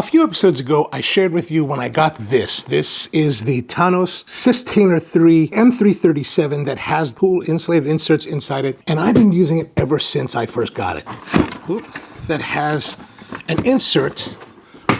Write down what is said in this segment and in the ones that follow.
few episodes ago, I shared with you when I got this. This is the Thanos Cooltainer 3 M337 that has cool insulated inserts inside it, and I've been using it ever since I first got it. That has an insert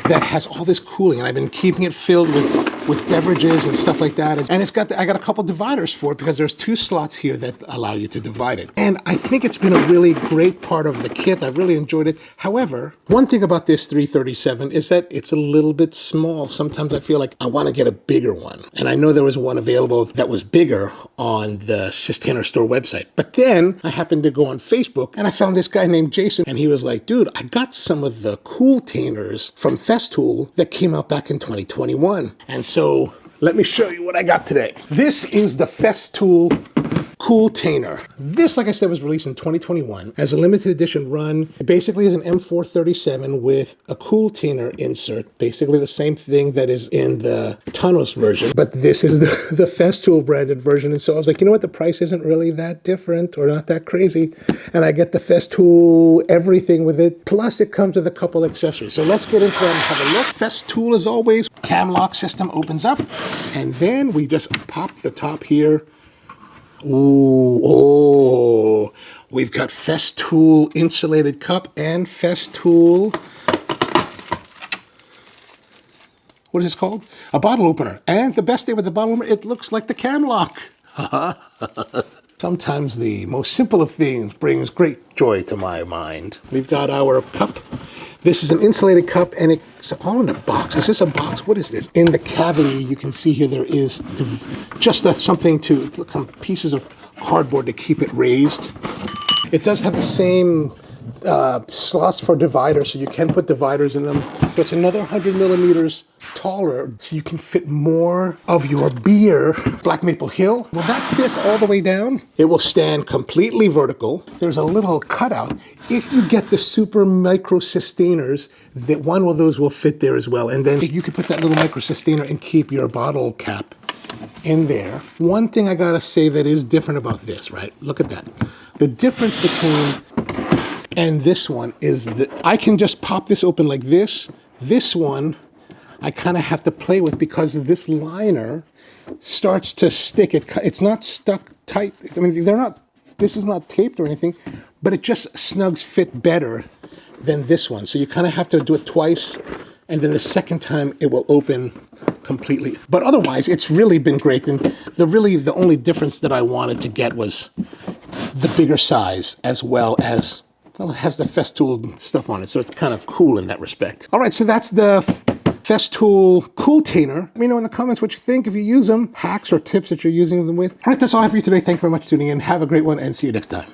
that has all this cooling, and I've been keeping it filled with beverages and stuff like that. And I got a couple dividers for it because there's 2 slots here that allow you to divide it. And I think it's been a really great part of the kit. I've really enjoyed it. However, one thing about this 337 is that it's a little bit small. Sometimes I feel like I want to get a bigger one. And I know there was one available that was bigger on the Cooltainer store website. But then I happened to go on Facebook and I found this guy named Jason, and he was like, dude, I got some of the Cooltainers from Festool that came out back in 2021. And so let me show you what I got today. This is the Festool Cooltainer. This, like I said, was released in 2021 as a limited edition run. It basically is an M437 with a Cooltainer insert, basically the same thing that is in the Thanos version, but this is the Festool branded version. And so I was like, you know what, the price isn't really that different or not that crazy, and I get the Festool everything with it, plus it comes with a couple accessories. So let's get into that and have a look. Festool, as always, cam lock system opens up, and then we just pop the top here. Ooh, oh, we've got Festool insulated cup and Festool, what is this called? A bottle opener. And the best thing with the bottle opener, it looks like the cam lock. Sometimes the most simple of things brings great joy to my mind. We've got our cup. This is an insulated cup, and it's all in a box. Is this a box? What is this? In the cavity, you can see here there is just something to pieces of cardboard to keep it raised. It does have the same slots for dividers, so you can put dividers in them. So it's another 100 millimeters taller, so you can fit more of your beer. Black Maple Hill. Will that fit all the way down? It will stand completely vertical. There's a little cutout. If you get the super micro sustainers, that one of those will fit there as well. And then you can put that little micro sustainer and keep your bottle cap in there. One thing I gotta say that is different about this, right? Look at that. The difference between and this one is that I can just pop this open like this. This one I kind of have to play with because this liner starts to stick. It's not stuck tight. I mean, this is not taped or anything, but it just snugs fit better than this one. So you kind of have to do it twice, and then the second time it will open completely. But otherwise, it's really been great. And the only difference that I wanted to get was the bigger size, as well as, well, it has the Festool stuff on it, so it's kind of cool in that respect. All right, so that's the Festool Cooltainer. Let me know in the comments what you think, if you use them, hacks or tips that you're using them with. All right, that's all I have for you today. Thank you very much for tuning in. Have a great one, and see you next time.